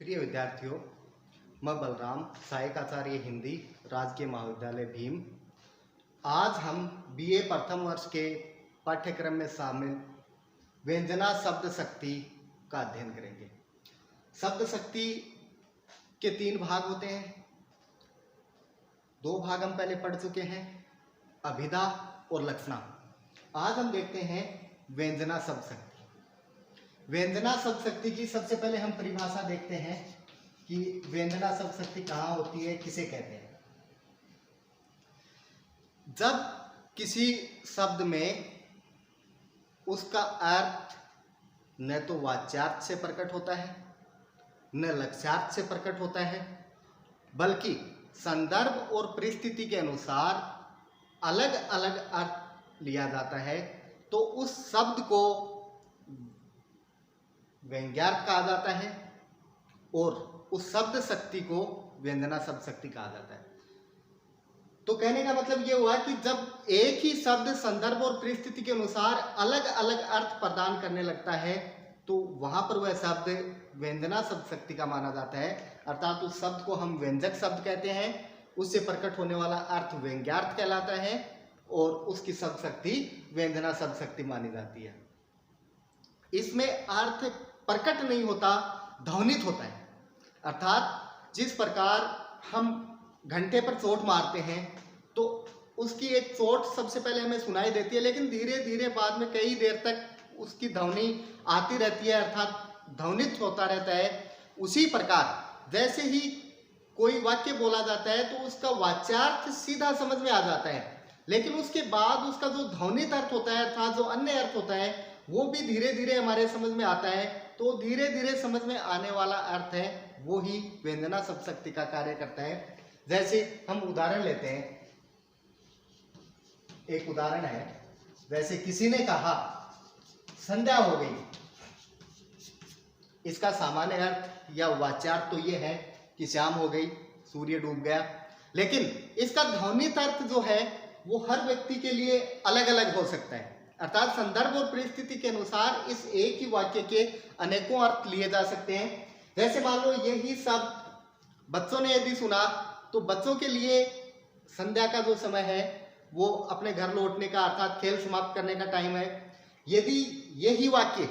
प्रिय विद्यार्थियों, मैं बलराम, सहायक आचार्य हिंदी, राजकीय महाविद्यालय भीम। आज हम बीए प्रथम वर्ष के पाठ्यक्रम में शामिल व्यंजना शब्द शक्ति का अध्ययन करेंगे। शब्द शक्ति के 3 भाग होते हैं। 2 भाग हम पहले पढ़ चुके हैं, अभिधा और लक्षणा। आज हम देखते हैं व्यंजना शब्द शक्ति। व्यंजना शब्द शक्ति की सबसे पहले हम परिभाषा देखते हैं कि व्यंजना शब्द शक्ति कहाँ होती है, किसे कहते हैं। जब किसी शब्द में उसका अर्थ न तो वाच्यार्थ से प्रकट होता है, न लक्ष्यार्थ से प्रकट होता है, बल्कि संदर्भ और परिस्थिति के अनुसार अलग अलग अर्थ लिया जाता है, तो उस शब्द को व्यंग्यार्थ कहा जाता है और उस शब्द शक्ति को व्यंजना शब्द शक्ति कहा जाता है। तो कहने का मतलब ये हुआ कि जब एक ही शब्द संदर्भ और परिस्थिति के अनुसार अलग अलग अर्थ प्रदान करने लगता है, तो वहां पर वह शब्द व्यंजना शब्द शक्ति का माना जाता है। अर्थात उस शब्द को हम व्यंजक शब्द कहते हैं, उससे प्रकट होने वाला अर्थ व्यंग्यार्थ कहलाता है और उसकी शब्द शक्ति व्यंजना शब्द शक्ति मानी जाती है। इसमें अर्थ प्रकट नहीं होता, ध्वनित होता है। अर्थात जिस प्रकार हम घंटे पर चोट मारते हैं तो उसकी एक चोट सबसे पहले हमें सुनाई देती है, लेकिन धीरे धीरे बाद में कई देर तक उसकी ध्वनि आती रहती है, अर्थात ध्वनित होता रहता है। उसी प्रकार जैसे ही कोई वाक्य बोला जाता है तो उसका वाच्यार्थ सीधा समझ में आ जाता है, लेकिन उसके बाद उसका जो ध्वनित अर्थ होता है, अर्थात जो अन्य अर्थ होता है, वो भी धीरे धीरे हमारे समझ में आता है। तो धीरे धीरे समझ में आने वाला अर्थ है, वो ही व्यंजना शब्द शक्ति का कार्य करता है। जैसे हम उदाहरण लेते हैं, एक उदाहरण है, जैसे किसी ने कहा संध्या हो गई। इसका सामान्य अर्थ या वाच्यार्थ तो ये है कि शाम हो गई, सूर्य डूब गया, लेकिन इसका ध्वनित अर्थ जो है वो हर व्यक्ति के लिए अलग अलग हो सकता है। अर्थात संदर्भ और परिस्थिति के अनुसार इस एक ही वाक्य के अनेकों अर्थ लिए जा सकते हैं। जैसे मान लो यही शब्द बच्चों ने यदि सुना तो बच्चों के लिए संध्या का जो समय है वो अपने घर लौटने का, अर्थात खेल समाप्त करने का टाइम है। यदि यही वाक्य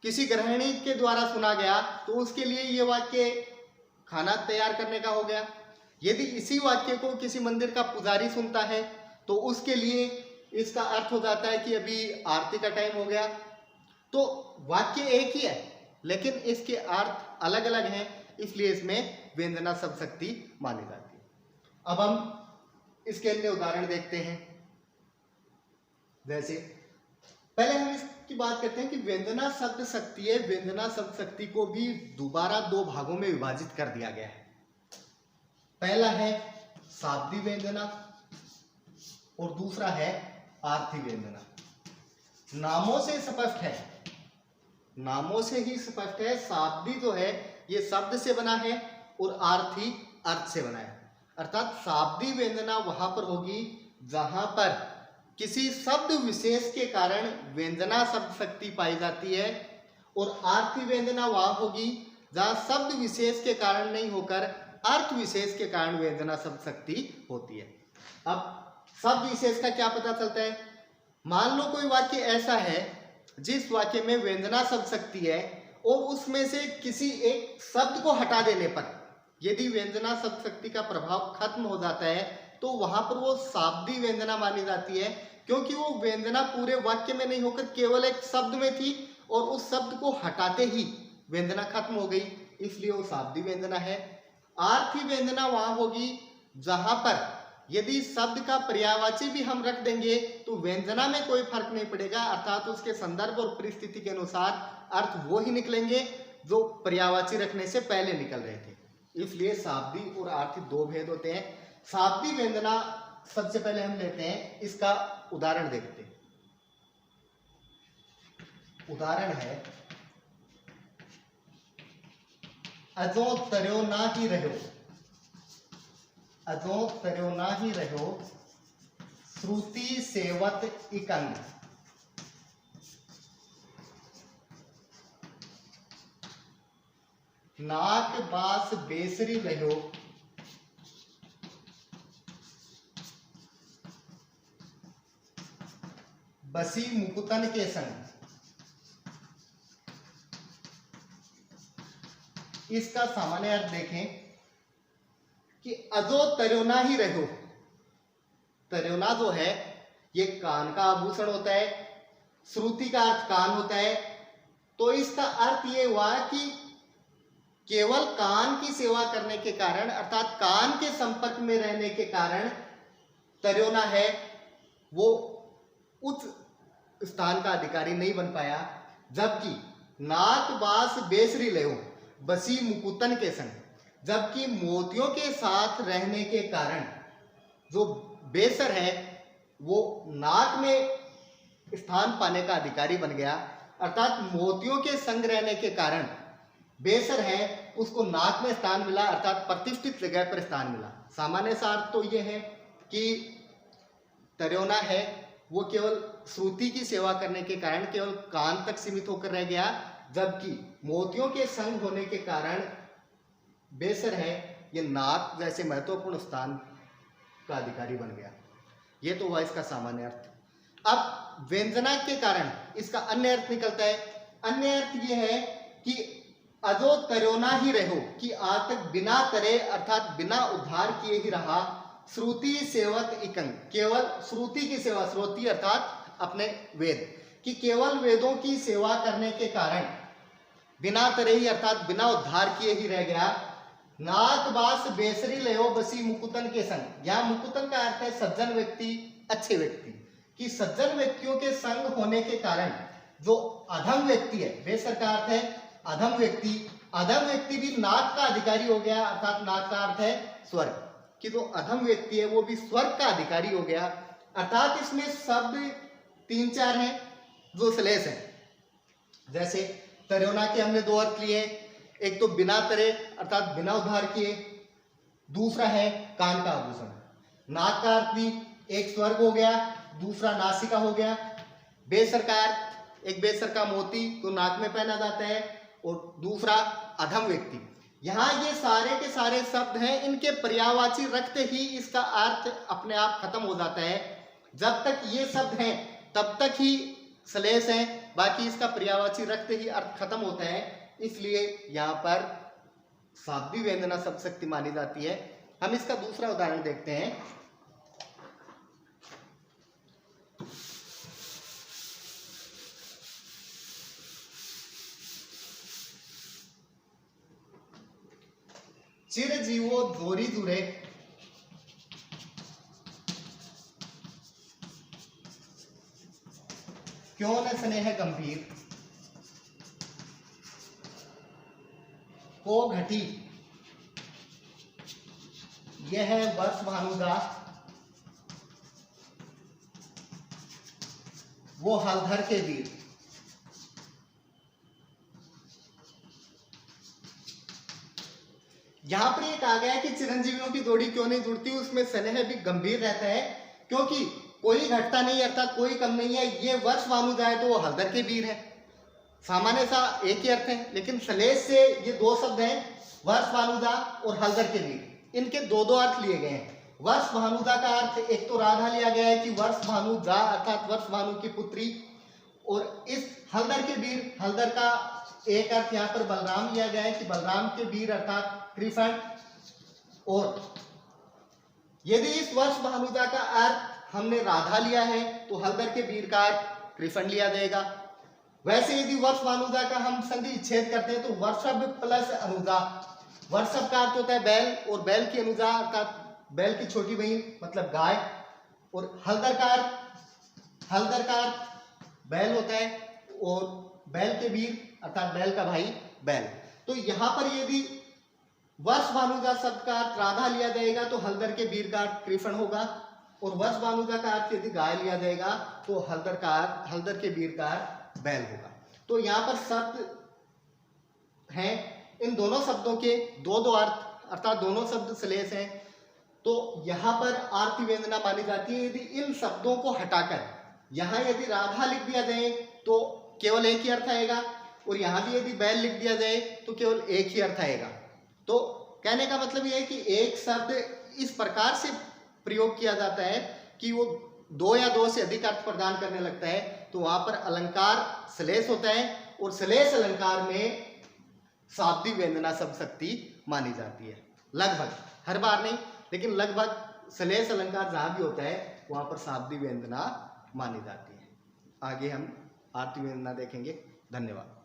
किसी गृहिणी के द्वारा सुना गया तो उसके लिए ये वाक्य खाना तैयार करने का हो गया। यदि इसी वाक्य को किसी मंदिर का पुजारी सुनता है तो उसके लिए इसका अर्थ हो जाता है कि अभी आरती का टाइम हो गया। तो वाक्य एक ही है, लेकिन इसके अर्थ अलग अलग हैं, इसलिए इसमें व्यंजना शब्द शक्ति मानी जाती है। अब हम इसके अन्य उदाहरण देखते हैं। जैसे पहले हम इसकी बात करते हैं कि व्यंजना शब्द शक्ति है। व्यंजना शब्द शक्ति को भी दोबारा 2 भागों में विभाजित कर दिया गया है। पहला है शाब्दिक व्यंजना और दूसरा है आर्थी व्यंजना। नामों से स्पष्ट है, नामों से ही स्पष्ट है। शाब्दिक जो है ये शब्द से बना है और आर्थी अर्थ से बना है। अर्थात शाब्दिक व्यंजना वहां पर होगी जहां पर किसी शब्द विशेष के कारण व्यंजना शब्द शक्ति पाई जाती है, और आर्थी व्यंजना वहां होगी जहां शब्द विशेष के कारण नहीं होकर अर्थ विशेष के कारण व्यंजना शब्द शक्ति होती है। अब शब्द विशेष का क्या पता चलता है? मान लो कोई वाक्य ऐसा है जिस वाक्य में व्यंजना शब्द शक्ति है और उसमें से किसी एक शब्द को हटा देने पर यदि व्यंजना शब्द शक्ति का प्रभाव खत्म हो जाता है तो वहां पर वो शाब्दिक व्यंजना मानी जाती है, क्योंकि वो व्यंजना पूरे वाक्य में नहीं होकर केवल एक शब्द में थी और उस शब्द को हटाते ही व्यंजना खत्म हो गई, इसलिए वो शाब्दिक व्यंजना है। आर्थी व्यंजना वहां होगी जहां पर यदि शब्द का पर्यायवाची भी हम रख देंगे तो व्यंजना में कोई फर्क नहीं पड़ेगा, अर्थात उसके संदर्भ और परिस्थिति के अनुसार अर्थ वो ही निकलेंगे जो पर्यायवाची रखने से पहले निकल रहे थे। इसलिए शाब्दिक और आर्थी 2 भेद होते हैं। शाब्दिक व्यंजना सबसे पहले हम लेते हैं, इसका उदाहरण देखते हैं। उदाहरण है, अजो तर्यो ना ही रहो, अजो तर्यो ना ही रहो, श्रुति सेवत इकंग। नाक बास बेसरी रहो, बसी मुकुतन के संग। इसका सामान्य अर्थ देखें कि अजो तरोना ही रहो। तरोना जो है ये कान का आभूषण होता है, श्रुति का अर्थ कान होता है, तो इसका अर्थ ये हुआ कि केवल कान की सेवा करने के कारण अर्थात कान के संपर्क में रहने के कारण तरोना है वो उच्च स्थान का अधिकारी नहीं बन पाया, जबकि नाक बास बेसरी लेओ बसी मुकुतन के संग, जबकि मोतियों के साथ रहने के कारण जो बेसर है वो नाक में स्थान पाने का अधिकारी बन गया, अर्थात मोतियों के संग रहने के कारण बेसर है उसको नाक में स्थान मिला, अर्थात प्रतिष्ठित जगह पर स्थान मिला। सामान्य सा अर्थ तो ये है कि तरोना है वो केवल श्रुति की सेवा करने के कारण केवल कान तक सीमित होकर रह गया, जबकि मोतियों के संग होने के कारण बेसर है ये नाक जैसे महत्वपूर्ण स्थान का अधिकारी बन गया। ये तो हुआ इसका सामान्य अर्थ। अब व्यंजना के कारण इसका अन्य अर्थ निकलता है। अन्य अर्थ ये है कि अजो तरोना ही रहो, कि आज तक बिना तरे अर्थात बिना उद्धार किए ही रहा, श्रुति सेवक इकंग, केवल श्रुति की सेवा, श्रुति अर्थात अपने वेद, कि केवल वेदों की सेवा करने के कारण बिना तरे ही अर्थात बिना उद्धार किए ही रह गया। नाक बास बेसरी लेहो बसी मुकुतन के संग, यहाँ मुकुतन का अर्थ है सज्जन व्यक्ति, अच्छे व्यक्ति, कि सज्जन व्यक्तियों के संग होने के कारण जो अधम व्यक्ति है, बेसर का अर्थ है अधम व्यक्ति, अधम व्यक्ति भी नाक का अधिकारी हो गया, अर्थात नाक का अर्थ है स्वर्ग, कि जो अधम व्यक्ति है वो भी स्वर्ग का अधिकारी हो गया। अर्थात इसमें शब्द 3-4 हैं जो श्लेष हैं। जैसे तरोना के हमने 2 अर्थ लिए, एक तो बिना तरे अर्थात बिना उद्धार किए, दूसरा है कान का आभूषण। नाक का अर्थ भी एक स्वर्ग हो गया, दूसरा नासिका हो गया। बेसर का अर्थ एक बेसर का मोती तो नाक में पहना जाता है, और दूसरा अधम व्यक्ति। यहाँ ये सारे के सारे शब्द हैं, इनके पर्यायवाची रखते ही इसका अर्थ अपने आप खत्म हो जाता है। जब तक ये शब्द हैं तब तक ही श्लेष हैं, बाकी इसका पर्यायवाची रखते ही अर्थ खत्म होता है। इसलिए यहाँ पर शाब्दिक व्यंजना शब्द शक्ति मानी जाती है। हम इसका दूसरा उदाहरण देखते हैं। चिर जीवो जोरी जुरे, क्यों न स्नेह गंभीर, को घटी, यह है वर्ष भानुदा, वो हलधर के वीर। यहां पर ये कहा गया है कि चिरंजीवियों की जोड़ी क्यों नहीं जुड़ती, उसमें स्नेह भी गंभीर रहता है, क्योंकि कोई घटता नहीं अर्थात कोई कम नहीं है। ये वर्ष भानुदा है तो वो हलधर के वीर है। सामान्य सा एक ही अर्थ है, लेकिन श्लेष से ये 2 शब्द हैं, वर्ष भानुदा और हलधर के वीर, इनके 2 अर्थ लिए गए हैं। वर्ष भानुदा का अर्थ एक तो राधा लिया गया है कि वर्ष भानुदा अर्थात वर्ष भानु की पुत्री, और इस हलधर के वीर, हलधर का एक अर्थ यहाँ पर बलराम लिया गया है कि बलराम के वीर अर्थात कृष्ण। और यदि इस वर्ष भानुदा का अर्थ हमने राधा लिया है तो हलधर के वीर का अर्थ कृष्ण लिया जाएगा। वैसे यदि वर्ष भानुदा का हम संधि छेद करते हैं तो वर्षभ प्लस अनुजा, वर्षभ का अर्थ होता है बैल, और बैल की अनुजा अर्थात बैल की छोटी बहन मतलब गाय, और हलधर का अर्थ बैल होता है, और बैल के वीर अर्थात बैल का भाई बैल। तो यहाँ पर यदि वर्ष भानुदा शब्द का अर्थ राधा लिया जाएगा तो हलधर के वीर का अर्थ कृष्ण होगा, और वर्ष भानुदा का अर्थ यदि गाय लिया जाएगा तो हलधर के वीर का अर्थ बैल होगा। तो यहाँ पर शब्द हैं, इन दोनों शब्दों के 2 अर्थ अर्थात दोनों शब्द श्लेष हैं। तो यहाँ पर आरती व्यंजना मानी जाती है यदि इन शब्दों को हटाकर यहाँ यदि राधा लिख दिया जाए तो केवल एक ही अर्थ आएगा, और यहाँ भी यदि बैल लिख दिया जाए तो केवल एक ही अर्थ आएगा। तो कहने का मतलब यह है कि एक शब्द इस प्रकार से प्रयोग किया जाता है कि वो दो या दो से अधिक अर्थ प्रदान करने लगता है, तो वहां पर अलंकार श्लेष होता है और श्लेष अलंकार में शाब्दिक व्यंजना शब्द शक्ति मानी जाती है। लगभग, हर बार नहीं, लेकिन लगभग श्लेष अलंकार जहां भी होता है वहां पर शाब्दिक व्यंजना मानी जाती है। आगे हम आरती व्यंजना देखेंगे। धन्यवाद।